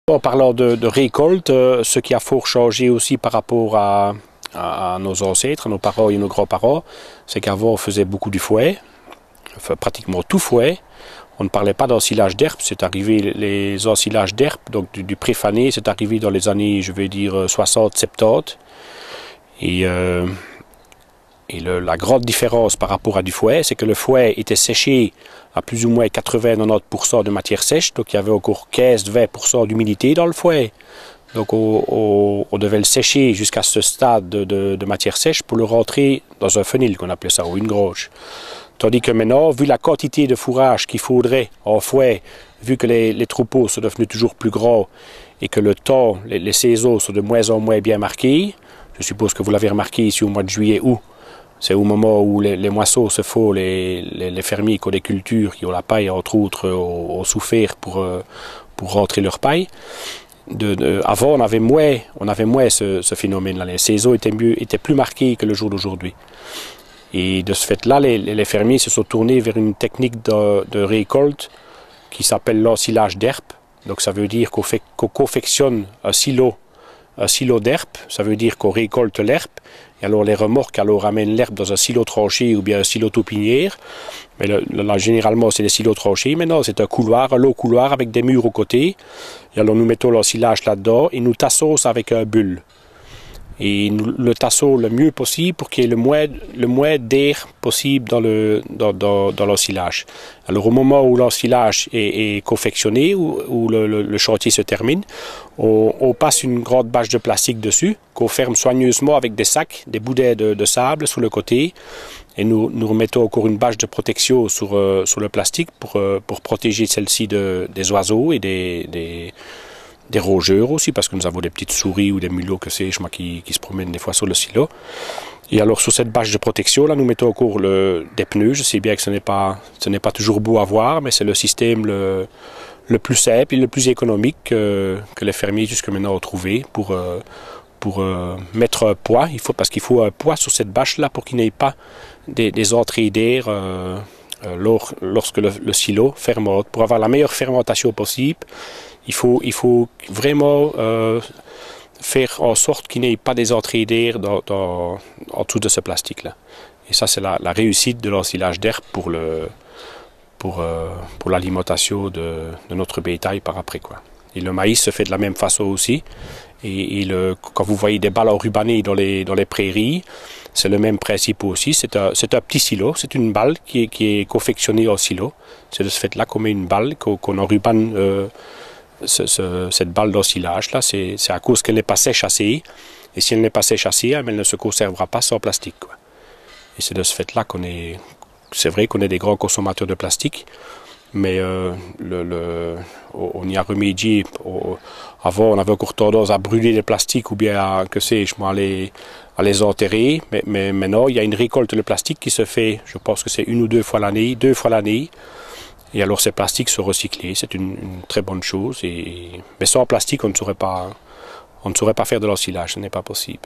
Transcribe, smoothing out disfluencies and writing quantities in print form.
En parlant de récolte, ce qui a fort changé aussi par rapport à nos ancêtres, à nos parents et nos grands-parents, c'est qu'avant on faisait beaucoup du fouet, enfin, pratiquement tout fouet. On ne parlait pas d'ensilage d'herbe, c'est arrivé les ensilages d'herbe, donc du préfané, c'est arrivé dans les années, je vais dire 60-70. Et la grande différence par rapport à du fouet, c'est que le fouet était séché à plus ou moins 80-90% de matière sèche, donc il y avait encore 15-20% d'humidité dans le fouet. Donc on devait le sécher jusqu'à ce stade de matière sèche pour le rentrer dans un fenil, qu'on appelait ça, ou une grange. Tandis que maintenant, vu la quantité de fourrage qu'il faudrait en fouet, vu que les troupeaux sont devenus toujours plus grands et que le temps, les saisons sont de moins en moins bien marquées, je suppose que vous l'avez remarqué ici au mois de juillet-août, c'est au moment où les moissons se font, les fermiers qui ont des cultures, qui ont la paille, entre autres, ont souffert pour rentrer leur paille. Avant, on avait moins ce phénomène-là. Les saisons étaient plus marquées que le jour d'aujourd'hui. Et de ce fait-là, les fermiers se sont tournés vers une technique de récolte qui s'appelle l'ensilage d'herbe. Donc ça veut dire qu'on confectionne un silo d'herbe, ça veut dire qu'on récolte l'herbe, et alors les remorques ramènent l'herbe dans un silo tranché ou bien un silo taupinière. Mais là, généralement, c'est des silos tranchés. Maintenant, c'est un long couloir avec des murs aux côtés. Et alors nous mettons l'ensilage là-dedans et nous tassons ça avec un bulle. Et nous le tassons le mieux possible pour qu'il y ait le moins d'air possible dans l'ensilage. Alors au moment où l'ensilage est confectionné, où le chantier se termine, on passe une grande bâche de plastique dessus, qu'on ferme soigneusement avec des sacs, des boudins de sable sur le côté. Et nous remettons encore une bâche de protection sur le plastique pour protéger celle-ci des oiseaux et des rongeurs aussi, parce que nous avons des petites souris ou des mulots, que sais-je, qui se promènent des fois sur le silo. Et alors sur cette bâche de protection, là, nous mettons encore des pneus. Je sais bien que ce n'est pas toujours beau à voir, mais c'est le système le plus simple et le plus économique que les fermiers jusque maintenant ont trouvé pour mettre un poids. Parce qu'il faut un poids sur cette bâche-là pour qu'il n'y ait pas des entrées d'air lorsque le silo fermente. Pour avoir la meilleure fermentation possible, il faut vraiment faire en sorte qu'il n'y ait pas des entrées d'air en dessous de ce plastique-là. Et ça, c'est la réussite de l'ensilage d'herbe pour l'alimentation de notre bétail par après, quoi. Et le maïs se fait de la même façon aussi. Et quand vous voyez des balles enrubannées dans les prairies, c'est le même principe aussi. C'est un petit silo, c'est une balle qui est confectionnée en silo. C'est de ce fait-là qu'on met une balle, qu'on enrubane cette balle d'ensilage là. C'est à cause qu'elle n'est pas sèche assez. Et si elle n'est pas sèche assez, elle ne se conservera pas sans plastique, quoi. Et c'est de ce fait-là c'est vrai qu'on est des grands consommateurs de plastique. Mais on y a remédié. Avant, on avait encore tendance à brûler les plastiques ou bien à les enterrer. Mais maintenant, il y a une récolte de plastique qui se fait, je pense que c'est 1 ou 2 fois l'année. Et alors, ces plastiques sont recyclés. C'est une très bonne chose. Mais sans plastique, on ne saurait pas faire de l'ensilage. Ce n'est pas possible.